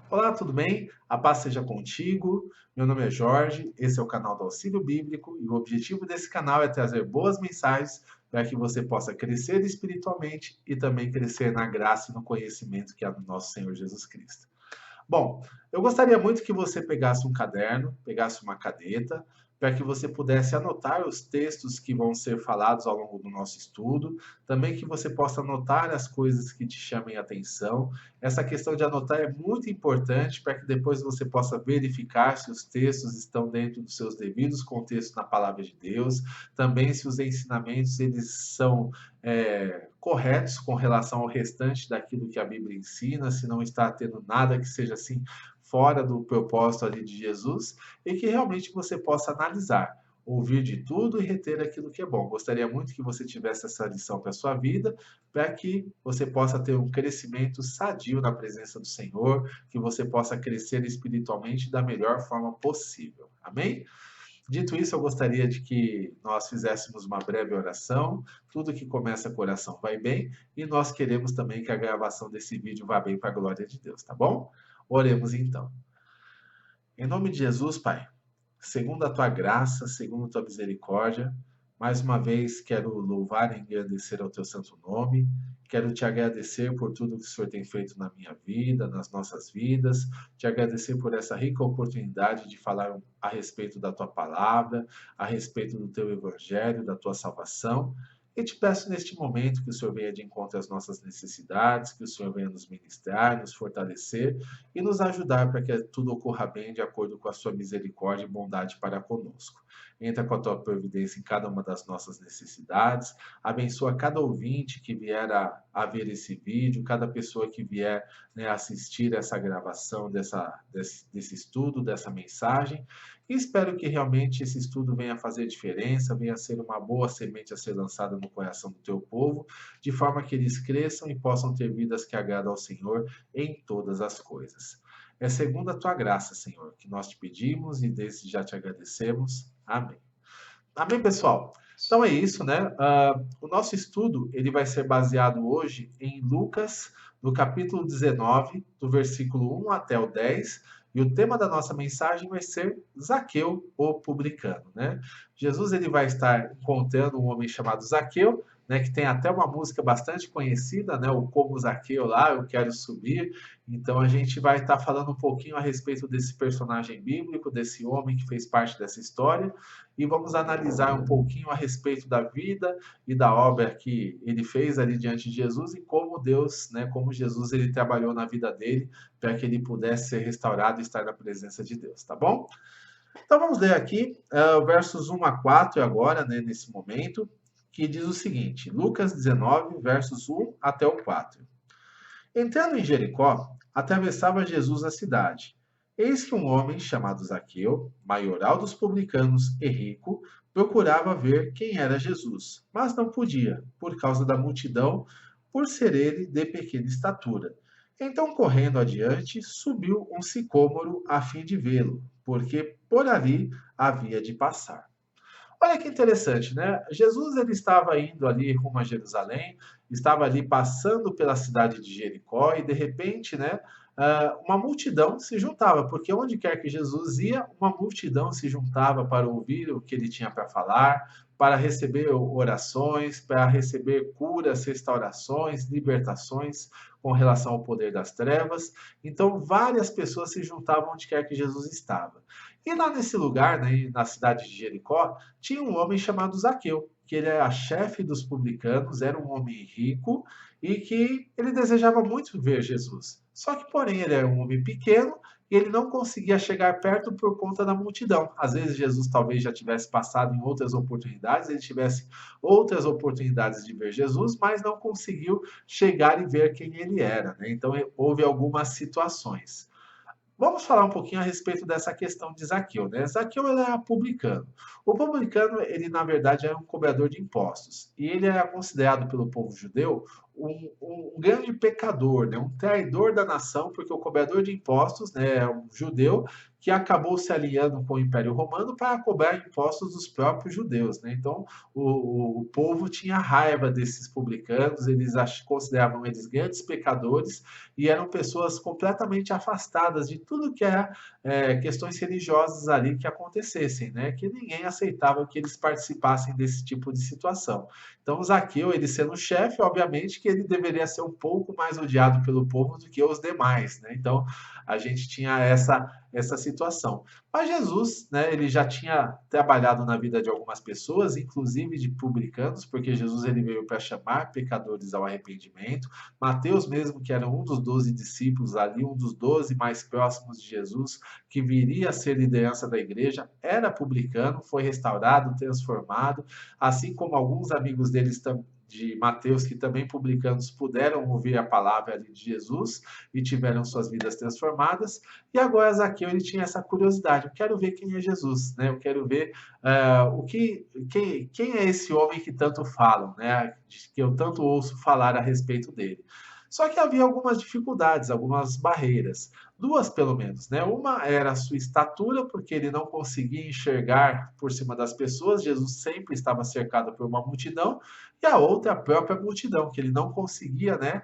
Olá, tudo bem? A paz seja contigo. Meu nome é Jorge, esse é o canal do Auxílio Bíblico e o objetivo desse canal é trazer boas mensagens para que você possa crescer espiritualmente e também crescer na graça e no conhecimento que é do nosso Senhor Jesus Cristo. Bom, eu gostaria muito que você pegasse um caderno, pegasse uma caneta, para que você pudesse anotar os textos que vão ser falados ao longo do nosso estudo, também que você possa anotar as coisas que te chamem a atenção. Essa questão de anotar é muito importante para que depois você possa verificar se os textos estão dentro dos seus devidos contextos na palavra de Deus, também se os ensinamentos eles são corretos com relação ao restante daquilo que a Bíblia ensina, se não está tendo nada que seja assim fora do propósito ali de Jesus, e que realmente você possa analisar, ouvir de tudo e reter aquilo que é bom. Gostaria muito que você tivesse essa lição para a sua vida, para que você possa ter um crescimento sadio na presença do Senhor, que você possa crescer espiritualmente da melhor forma possível. Amém? Dito isso, eu gostaria de que nós fizéssemos uma breve oração. Tudo que começa com oração vai bem, e nós queremos também que a gravação desse vídeo vá bem para a glória de Deus, tá bom? Oremos então. Em nome de Jesus, Pai, segundo a tua graça, segundo a tua misericórdia, mais uma vez quero louvar e engrandecer ao teu santo nome. Quero te agradecer por tudo que o Senhor tem feito na minha vida, nas nossas vidas. Te agradecer por essa rica oportunidade de falar a respeito da tua palavra, a respeito do teu evangelho, da tua salvação. E te peço neste momento que o Senhor venha de encontro às nossas necessidades, que o Senhor venha nos ministrar, nos fortalecer e nos ajudar para que tudo ocorra bem de acordo com a sua misericórdia e bondade para conosco. Entra com a tua providência em cada uma das nossas necessidades, abençoa cada ouvinte que vier a ver esse vídeo, cada pessoa que vier, né, assistir essa gravação desse estudo, dessa mensagem, e espero que realmente esse estudo venha fazer diferença, venha ser uma boa semente a ser lançada no coração do teu povo, de forma que eles cresçam e possam ter vidas que agradam ao Senhor em todas as coisas. É segundo a tua graça, Senhor, que nós te pedimos e desde já te agradecemos. Amém. Amém, pessoal? Então é isso, né? O nosso estudo ele vai ser baseado hoje em Lucas, no capítulo 19, do versículo 1 até o 10, e o tema da nossa mensagem vai ser Zaqueu, o publicano, né? Jesus ele vai estar encontrando um homem chamado Zaqueu, né, que tem até uma música bastante conhecida, né, o Como Zaqueu lá, Eu Quero Subir. Então a gente vai estar falando um pouquinho a respeito desse personagem bíblico, desse homem que fez parte dessa história, e vamos analisar um pouquinho a respeito da vida e da obra que ele fez ali diante de Jesus e como Deus, né, como Jesus ele trabalhou na vida dele para que ele pudesse ser restaurado e estar na presença de Deus, tá bom? Então vamos ler aqui versos 1 a 4 agora, né, nesse momento, que diz o seguinte, Lucas 19, versos 1 até o 4. Entrando em Jericó, atravessava Jesus a cidade. Eis que um homem chamado Zaqueu, maioral dos publicanos e rico, procurava ver quem era Jesus, mas não podia, por causa da multidão, por ser ele de pequena estatura. Então, correndo adiante, subiu um sicômoro a fim de vê-lo, porque por ali havia de passar. Olha que interessante, né? Jesus ele estava indo ali rumo a Jerusalém, estava ali passando pela cidade de Jericó e de repente, né, uma multidão se juntava, porque onde quer que Jesus ia, uma multidão se juntava para ouvir o que ele tinha para falar, para receber orações, para receber curas, restaurações, libertações com relação ao poder das trevas. Então, várias pessoas se juntavam onde quer que Jesus estava. E lá nesse lugar, né, na cidade de Jericó, tinha um homem chamado Zaqueu, que ele era chefe dos publicanos, era um homem rico e que ele desejava muito ver Jesus. Só que, porém, ele era um homem pequeno e ele não conseguia chegar perto por conta da multidão. Às vezes, Jesus talvez já tivesse passado em outras oportunidades, ele tivesse outras oportunidades de ver Jesus, mas não conseguiu chegar e ver quem ele era, né? Então, houve algumas situações. Vamos falar um pouquinho a respeito dessa questão de Zaqueu, né? Zaqueu ele era publicano. O publicano, ele na verdade era um cobrador de impostos. E ele era considerado pelo povo judeu um grande pecador, né? Um traidor da nação, porque o cobrador de impostos, né, é um judeu que acabou se aliando com o Império Romano para cobrar impostos dos próprios judeus, né? Então, o povo tinha raiva desses publicanos, eles consideravam eles grandes pecadores e eram pessoas completamente afastadas de tudo que era questões religiosas ali que acontecessem, né? Que ninguém aceitava que eles participassem desse tipo de situação. Então, Zaqueu, ele sendo chefe, obviamente que ele deveria ser um pouco mais odiado pelo povo do que os demais, né? Então, a gente tinha essa situação. Mas Jesus, né, ele já tinha trabalhado na vida de algumas pessoas, inclusive de publicanos, porque Jesus ele veio para chamar pecadores ao arrependimento. Mateus mesmo, que era um dos 12 discípulos ali, um dos 12 mais próximos de Jesus, que viria a ser liderança da igreja, era publicano, foi restaurado, transformado, assim como alguns amigos deles de Mateus, que também publicanos puderam ouvir a palavra ali de Jesus e tiveram suas vidas transformadas. E agora Zaqueu ele tinha essa curiosidade: eu quero ver quem é Jesus, né? Eu quero ver quem é esse homem que tanto falam, né? Que eu tanto ouço falar a respeito dele. Só que havia algumas dificuldades, algumas barreiras, duas pelo menos, né? Uma era a sua estatura, porque ele não conseguia enxergar por cima das pessoas, Jesus sempre estava cercado por uma multidão, e a outra, a própria multidão, que ele não conseguia, né,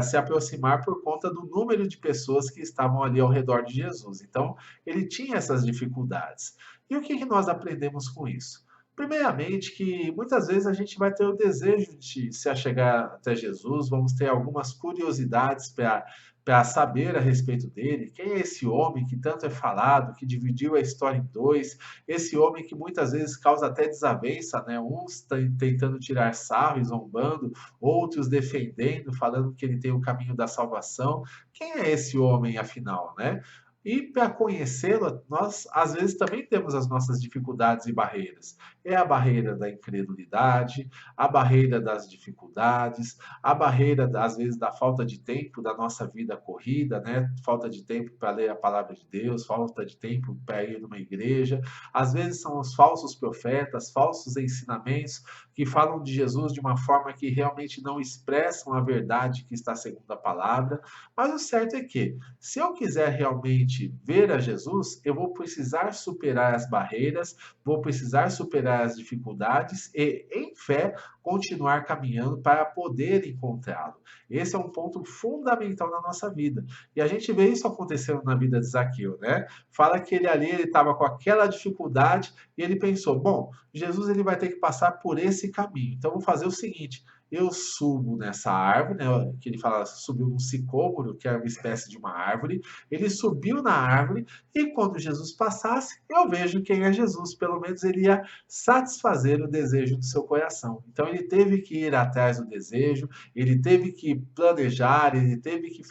se aproximar por conta do número de pessoas que estavam ali ao redor de Jesus. Então, ele tinha essas dificuldades. E o que nós aprendemos com isso? Primeiramente, que muitas vezes a gente vai ter o desejo de se achegar até Jesus, vamos ter algumas curiosidades para saber a respeito dele. Quem é esse homem que tanto é falado, que dividiu a história em dois? Esse homem que muitas vezes causa até desavença, né? Uns tentando tirar sarro e zombando, outros defendendo, falando que ele tem o caminho da salvação. Quem é esse homem, afinal, né? E para conhecê-lo, nós às vezes também temos as nossas dificuldades e barreiras. É a barreira da incredulidade, a barreira das dificuldades, a barreira, às vezes, da falta de tempo da nossa vida corrida, né? Falta de tempo para ler a palavra de Deus, falta de tempo para ir numa igreja. Às vezes são os falsos profetas, falsos ensinamentos que falam de Jesus de uma forma que realmente não expressam a verdade que está segundo a palavra. Mas o certo é que, se eu quiser realmente ver a Jesus, eu vou precisar superar as barreiras, vou precisar superar as dificuldades e, em fé, continuar caminhando para poder encontrá-lo. Esse é um ponto fundamental na nossa vida. E a gente vê isso acontecendo na vida de Zaqueu, né? Fala que ele estava com aquela dificuldade e ele pensou: bom, Jesus ele vai ter que passar por esse caminho. Então, vou fazer o seguinte: eu subo nessa árvore, né, que ele fala, subiu num sicômoro, que é uma espécie de uma árvore. Ele subiu na árvore e quando Jesus passasse, eu vejo quem é Jesus. Pelo menos ele ia satisfazer o desejo do seu coração. Então ele teve que ir atrás do desejo, ele teve que planejar, ele teve que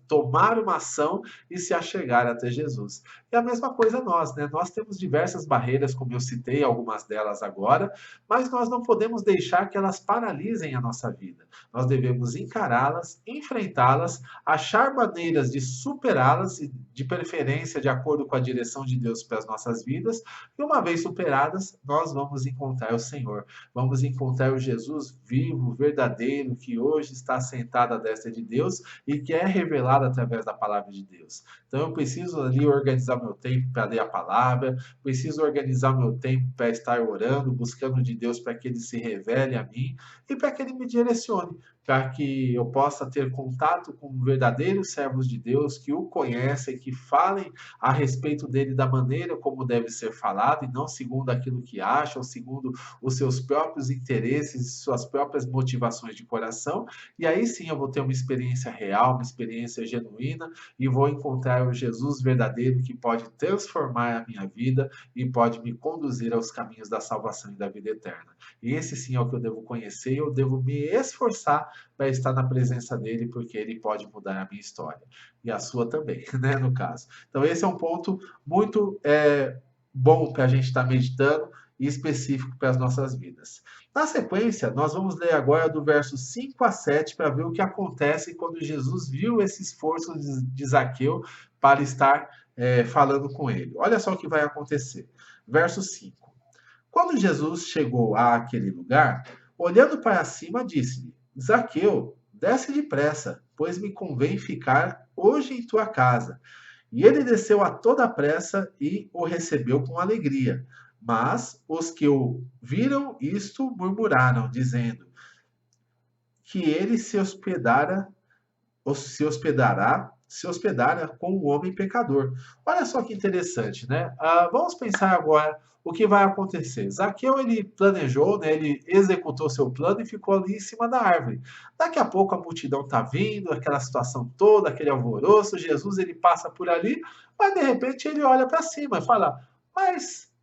tomar uma ação e se achegar até Jesus. E a mesma coisa nós, né? Nós temos diversas barreiras, como eu citei algumas delas agora, mas nós não podemos deixar que elas paralisem a nossa vida. Nós devemos encará-las, enfrentá-las, achar maneiras de superá-las, de preferência de acordo com a direção de Deus para as nossas vidas, e uma vez superadas, nós vamos encontrar o Senhor, vamos encontrar o Jesus vivo, verdadeiro, que hoje está sentado à destra de Deus e que é revelado através da palavra de Deus. Então eu preciso ali organizar meu tempo para ler a palavra, preciso organizar meu tempo para estar orando, buscando de Deus para que ele se revele a mim e para que ele me direcione, para que eu possa ter contato com verdadeiros servos de Deus que o conhecem, que falem a respeito dele da maneira como deve ser falado e não segundo aquilo que acham, segundo os seus próprios interesses, suas próprias motivações de coração. E aí sim eu vou ter uma experiência real, uma experiência genuína e vou encontrar o Jesus verdadeiro que pode transformar a minha vida e pode me conduzir aos caminhos da salvação e da vida eterna. E esse sim é o que eu devo conhecer e eu devo me esforçar para estar na presença dele, porque ele pode mudar a minha história. E a sua também, né, no caso. Então esse é um ponto muito bom para a gente estar meditando e específico para as nossas vidas. Na sequência, nós vamos ler agora do verso 5 a 7 para ver o que acontece quando Jesus viu esse esforço de Zaqueu para estar falando com ele. Olha só o que vai acontecer. Verso 5. Quando Jesus chegou àquele lugar, olhando para cima, disse-lhe: Zaqueu, desce depressa, pois me convém ficar hoje em tua casa. E ele desceu a toda pressa e o recebeu com alegria. Mas os que o viram isto murmuraram, dizendo que ele se hospedara com um homem pecador. Olha só que interessante, né? Vamos pensar agora o que vai acontecer. Zaqueu, ele planejou, né? Ele executou seu plano e ficou ali em cima da árvore. Daqui a pouco a multidão está vindo, aquela situação toda, aquele alvoroço. Jesus, ele passa por ali, mas de repente ele olha para cima e fala: mas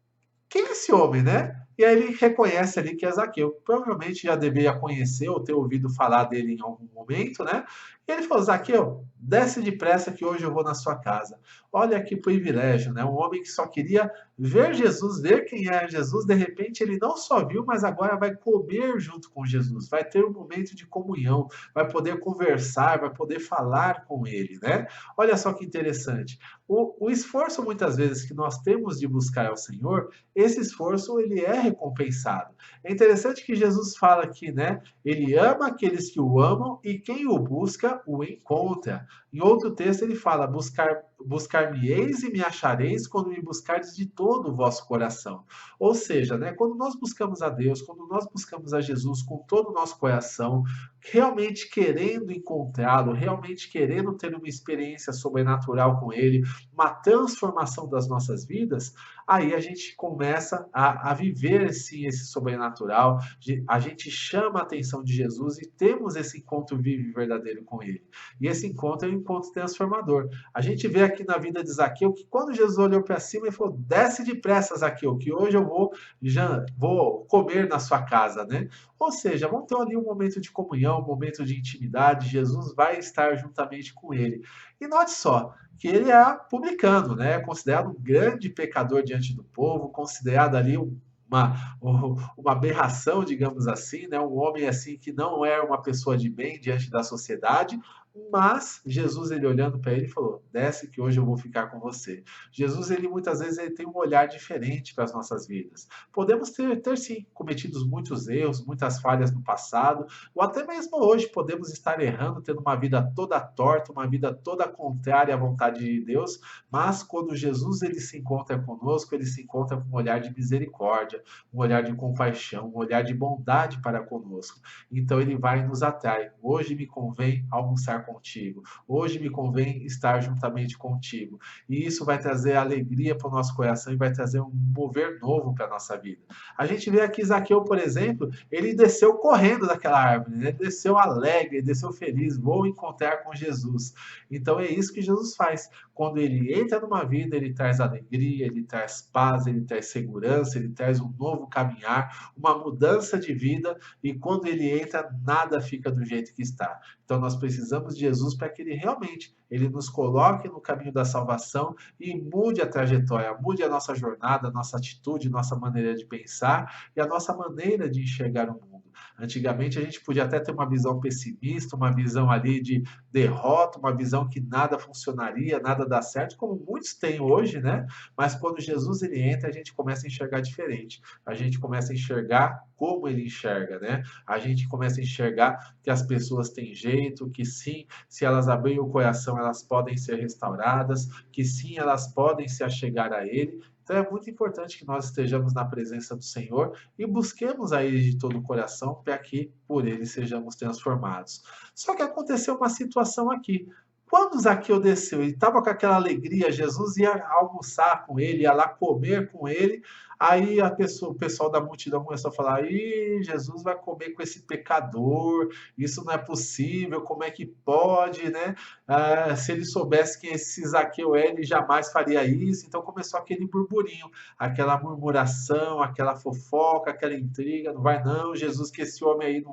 quem é esse homem, né? E aí ele reconhece ali que é Zaqueu. Provavelmente já deveria conhecer ou ter ouvido falar dele em algum momento, né? E ele falou: Zaqueu, desce depressa que hoje eu vou na sua casa. Olha que privilégio, né? Um homem que só queria ver Jesus, ver quem é Jesus, de repente ele não só viu, mas agora vai comer junto com Jesus, vai ter um momento de comunhão, vai poder conversar, vai poder falar com ele, né? Olha só que interessante. O esforço, muitas vezes, que nós temos de buscar ao Senhor, esse esforço ele é recompensado. É interessante que Jesus fala aqui, né? Ele ama aqueles que o amam e quem o busca o encontra. Em outro texto ele fala: buscar-me-eis e me achareis quando me buscardes de todo o vosso coração. Ou seja, né, quando nós buscamos a Deus, quando nós buscamos a Jesus com todo o nosso coração, realmente querendo encontrá-lo, realmente querendo ter uma experiência sobrenatural com ele, uma transformação das nossas vidas, aí a gente começa a viver sim esse sobrenatural, a gente chama a atenção de Jesus e temos esse encontro vivo e verdadeiro com ele. E esse encontro é um encontro transformador. A gente vê aqui na vida de Zaqueu que quando Jesus olhou para cima e falou: desce depressa, Zaqueu, que hoje eu vou comer na sua casa, né? Ou seja, vamos ter ali um momento de comunhão, um momento de intimidade, Jesus vai estar juntamente com ele. E note só, que ele é publicano, né? Considerado um grande pecador diante do povo, considerado ali uma aberração, digamos assim, né? Um homem assim que não é uma pessoa de bem diante da sociedade, mas Jesus, ele olhando para ele, falou: desce que hoje eu vou ficar com você. Jesus, ele muitas vezes ele tem um olhar diferente para as nossas vidas. Podemos ter sim cometido muitos erros, muitas falhas no passado, ou até mesmo hoje podemos estar errando, tendo uma vida toda torta, uma vida toda contrária à vontade de Deus, mas quando Jesus ele se encontra conosco, ele se encontra com um olhar de misericórdia, um olhar de compaixão, um olhar de bondade para conosco. Então ele vai e nos atrai. Hoje me convém almoçar contigo. Hoje me convém estar juntamente contigo. E isso vai trazer alegria para o nosso coração e vai trazer um mover novo para a nossa vida. A gente vê aqui Zaqueu, por exemplo, ele desceu correndo daquela árvore, né? Desceu alegre, desceu feliz, vou encontrar com Jesus. Então é isso que Jesus faz. Quando ele entra numa vida, ele traz alegria, ele traz paz, ele traz segurança, ele traz um novo caminhar, uma mudança de vida, e quando ele entra, nada fica do jeito que está. Então nós precisamos de Jesus para que ele realmente ele nos coloque no caminho da salvação e mude a trajetória, mude a nossa jornada, a nossa atitude, nossa maneira de pensar e a nossa maneira de enxergar o mundo. Antigamente a gente podia até ter uma visão pessimista, uma visão ali de derrota, uma visão que nada funcionaria, nada dá certo, como muitos têm hoje, né? Mas quando Jesus ele entra, a gente começa a enxergar diferente. A gente começa a enxergar como ele enxerga, né? A gente começa a enxergar que as pessoas têm jeito, que sim, se elas abrirem o coração, elas podem ser restauradas, que sim, elas podem se achegar a ele. Então é muito importante que nós estejamos na presença do Senhor e busquemos a Ele de todo o coração para que por Ele sejamos transformados. Só que aconteceu uma situação aqui. Quando Zaqueu desceu e estava com aquela alegria, Jesus ia almoçar com ele, ia lá comer com ele, aí o pessoal da multidão começou a falar: Ih, Jesus vai comer com esse pecador, isso não é possível, como é que pode, né? Se ele soubesse quem esse Zaqueu é, ele jamais faria isso. Então começou aquele burburinho, aquela murmuração, aquela fofoca, aquela intriga: não vai não, Jesus, que esse homem aí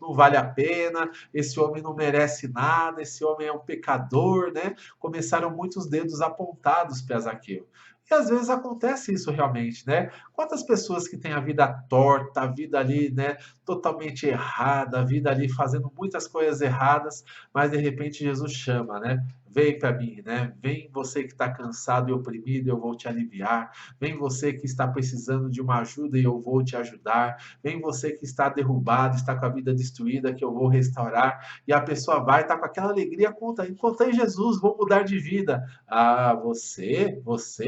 não vale a pena, esse homem não merece nada, esse homem é um pecador, né? Começaram muitos dedos apontados para Zaqueu. E às vezes acontece isso realmente, né? Quantas pessoas que têm a vida torta, a vida ali, né, totalmente errada, a vida ali fazendo muitas coisas erradas, mas de repente Jesus chama, né? Vem para mim, né? Vem você que está cansado e oprimido, eu vou te aliviar. Vem você que está precisando de uma ajuda e eu vou te ajudar. Vem você que está derrubado, está com a vida destruída, que eu vou restaurar. E a pessoa vai estar com aquela alegria, conta, encontrei Jesus, vou mudar de vida. Ah, você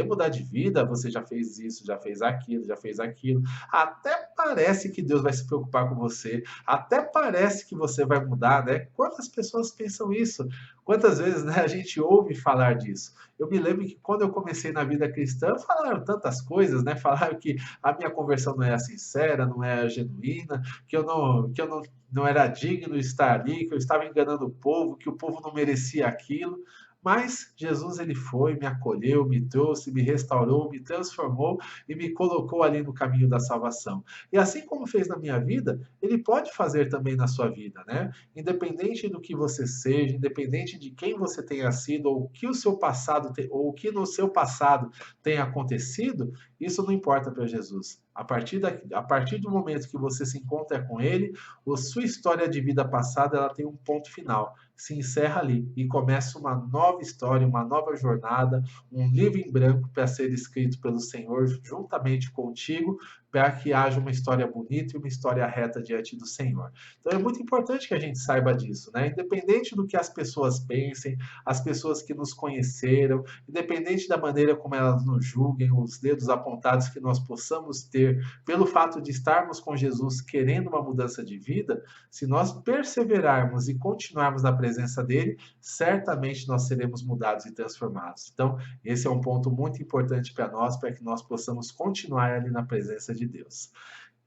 mudar de vida, você já fez isso, já fez aquilo, já fez aquilo. Até parece que Deus vai se preocupar com você, até parece que você vai mudar, né? Quantas pessoas pensam isso? Quantas vezes, né, a gente ouve falar disso? Eu me lembro que quando eu comecei na vida cristã, falaram tantas coisas, né? Falaram que a minha conversão não era sincera, não era genuína, que eu não era digno de estar ali, que eu estava enganando o povo, que o povo não merecia aquilo. Mas Jesus ele foi, me acolheu, me trouxe, me restaurou, me transformou e me colocou ali no caminho da salvação. E assim como fez na minha vida, ele pode fazer também na sua vida, né? Independente do que você seja, independente de quem você tenha sido ou o que o seu passado ou o que no seu passado tenha acontecido, isso não importa para Jesus. A partir do momento que você se encontra com ele, a sua história de vida passada ela tem um ponto final, se encerra ali e começa uma nova história, uma nova jornada, um livro em branco para ser escrito pelo Senhor juntamente contigo, para que haja uma história bonita e uma história reta diante do Senhor. Então é muito importante que a gente saiba disso, né? Independente do que as pessoas pensem, as pessoas que nos conheceram, independente da maneira como elas nos julguem, os dedos apontados que nós possamos ter pelo fato de estarmos com Jesus querendo uma mudança de vida, se nós perseverarmos e continuarmos na presença dele, certamente nós seremos mudados e transformados. Então, esse é um ponto muito importante para nós, para que nós possamos continuar ali na presença de Deus.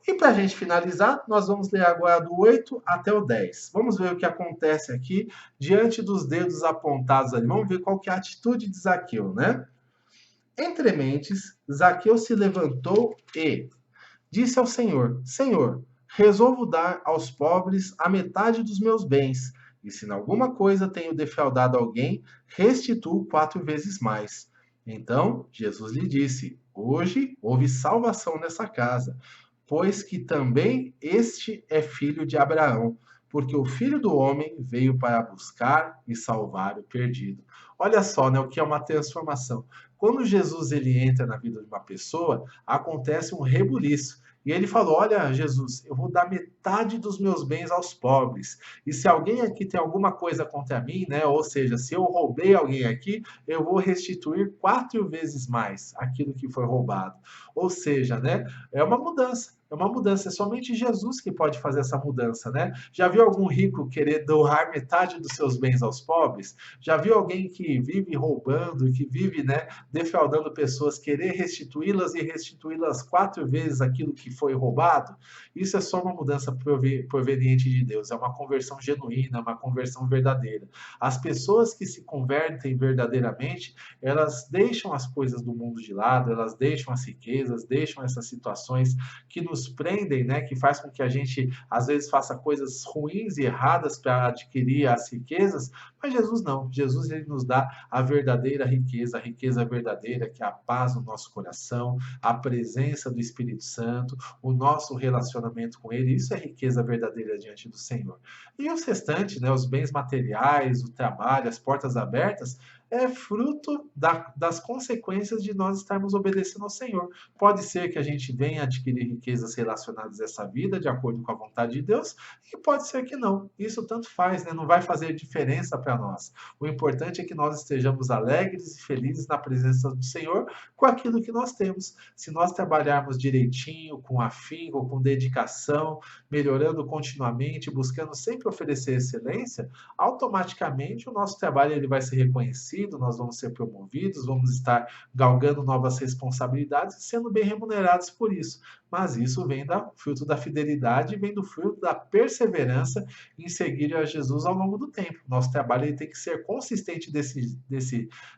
E para a gente finalizar, nós vamos ler agora do 8 até o 10. Vamos ver o que acontece aqui diante dos dedos apontados ali. Vamos ver qual que é a atitude de Zaqueu, né? Entre mentes, Zaqueu se levantou e disse ao Senhor: Senhor, resolvo dar aos pobres a metade dos meus bens, e se em alguma coisa tenho defraudado alguém, restituo 4 vezes mais. Então Jesus lhe disse: Hoje houve salvação nessa casa, pois que também este é filho de Abraão, porque o Filho do Homem veio para buscar e salvar o perdido. Olha só, né, o que é uma transformação. Quando Jesus ele entra na vida de uma pessoa, acontece um rebuliço. E ele falou: Olha, Jesus, eu vou dar metade dos meus bens aos pobres. E se alguém aqui tem alguma coisa contra mim, né? Ou seja, se eu roubei alguém aqui, eu vou restituir 4 vezes mais aquilo que foi roubado. Ou seja, né? É uma mudança. É uma mudança, é somente Jesus que pode fazer essa mudança, né? Já viu algum rico querer doar metade dos seus bens aos pobres? Já viu alguém que vive roubando, que vive, né, defraudando pessoas, querer restituí-las e restituí-las 4 vezes aquilo que foi roubado? Isso é só uma mudança proveniente de Deus, é uma conversão genuína, uma conversão verdadeira. As pessoas que se convertem verdadeiramente, elas deixam as coisas do mundo de lado, elas deixam as riquezas, deixam essas situações que nos prendem, né, que faz com que a gente às vezes faça coisas ruins e erradas para adquirir as riquezas, mas Jesus não. Jesus ele nos dá a verdadeira riqueza, a riqueza verdadeira, que é a paz no nosso coração, a presença do Espírito Santo, o nosso relacionamento com ele. Isso é riqueza verdadeira diante do Senhor. E os restantes, né, os bens materiais, o trabalho, as portas abertas, é fruto das consequências de nós estarmos obedecendo ao Senhor. Pode ser que a gente venha adquirir riquezas relacionadas a essa vida, de acordo com a vontade de Deus, e pode ser que não. Isso tanto faz, né? Não vai fazer diferença para nós. O importante é que nós estejamos alegres e felizes na presença do Senhor com aquilo que nós temos. Se nós trabalharmos direitinho, com afinco, com dedicação, melhorando continuamente, buscando sempre oferecer excelência, automaticamente o nosso trabalho ele vai ser reconhecido, nós vamos ser promovidos, vamos estar galgando novas responsabilidades e sendo bem remunerados por isso. Mas isso vem do fruto da fidelidade, vem do fruto da perseverança em seguir a Jesus ao longo do tempo. Nosso trabalho ele tem que ser consistente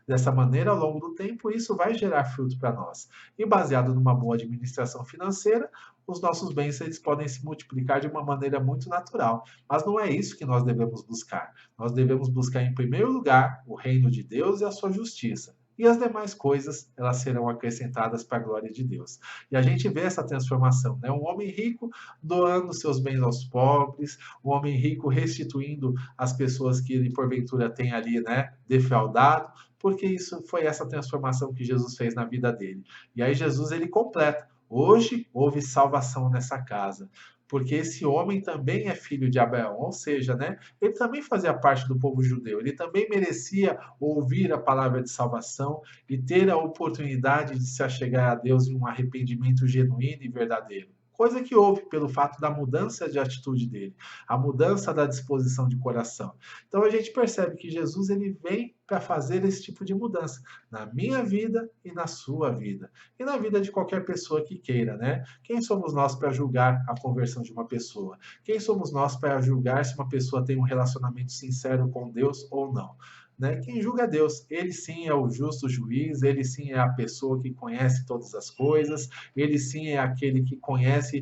dessa maneira ao longo do tempo, e isso vai gerar fruto para nós. E baseado numa boa administração financeira, os nossos bens eles podem se multiplicar de uma maneira muito natural. Mas não é isso que nós devemos buscar. Nós devemos buscar, em primeiro lugar, o reino de Deus e a sua justiça. e as demais coisas, elas serão acrescentadas para a glória de Deus. E a gente vê essa transformação, né? Um homem rico doando seus bens aos pobres, um homem rico restituindo as pessoas que ele porventura tem ali, né, defraudado, porque isso foi essa transformação que Jesus fez na vida dele. E aí Jesus ele completa: hoje houve salvação nessa casa, porque esse homem também é filho de Abraão, ou seja, né, ele também fazia parte do povo judeu, ele também merecia ouvir a palavra de salvação e ter a oportunidade de se achegar a Deus em um arrependimento genuíno e verdadeiro. Coisa que houve pelo fato da mudança de atitude dele, a mudança da disposição de coração. Então a gente percebe que Jesus ele vem para fazer esse tipo de mudança na minha vida e na sua vida, e na vida de qualquer pessoa que queira, né? Quem somos nós para julgar a conversão de uma pessoa? Quem somos nós para julgar se uma pessoa tem um relacionamento sincero com Deus ou não? Né? Quem julga é Deus, ele sim é o justo juiz, ele sim é a pessoa que conhece todas as coisas, ele sim é aquele que conhece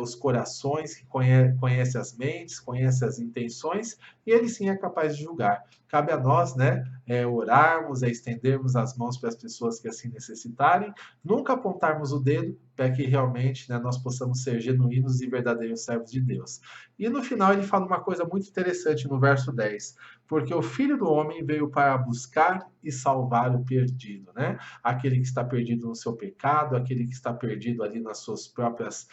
os corações, que conhece as mentes, conhece as intenções, e ele sim é capaz de julgar. Cabe a nós, né, orarmos, estendermos as mãos para as pessoas que assim necessitarem, nunca apontarmos o dedo para que realmente, né, nós possamos ser genuínos e verdadeiros servos de Deus. E no final ele fala uma coisa muito interessante no verso 10, porque o Filho do Homem veio para buscar e salvar o perdido, né? Aquele que está perdido no seu pecado, aquele que está perdido ali nas suas próprias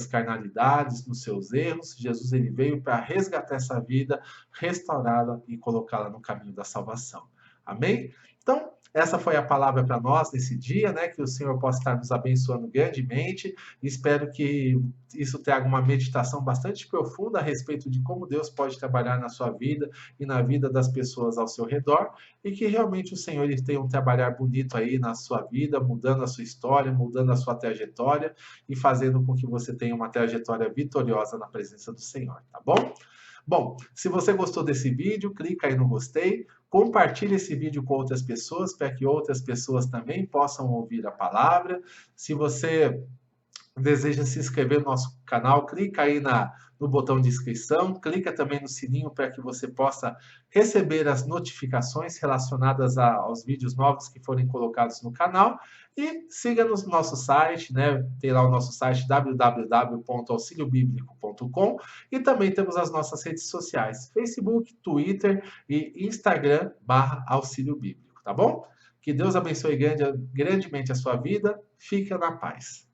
carnalidades, nos seus erros. Jesus ele veio para resgatar essa vida, restaurá-la e colocá-la no caminho da salvação. Amém? Então, essa foi a palavra para nós nesse dia, né? Que o Senhor possa estar nos abençoando grandemente. Espero que isso traga uma meditação bastante profunda a respeito de como Deus pode trabalhar na sua vida e na vida das pessoas ao seu redor, e que realmente o Senhor tenha um trabalhar bonito aí na sua vida, mudando a sua história, mudando a sua trajetória e fazendo com que você tenha uma trajetória vitoriosa na presença do Senhor, tá bom? Bom, se você gostou desse vídeo, clica aí no gostei, compartilhe esse vídeo com outras pessoas, para que outras pessoas também possam ouvir a palavra. Se você deseja se inscrever no nosso canal, clica aí no botão de inscrição, clica também no sininho para que você possa receber as notificações relacionadas aos vídeos novos que forem colocados no canal, e siga-nos no nosso site, né? Tem lá o nosso site www.auxiliobiblico.com, e também temos as nossas redes sociais, Facebook, Twitter e Instagram /Auxílio Bíblico, tá bom? Que Deus abençoe grandemente a sua vida, fica na paz.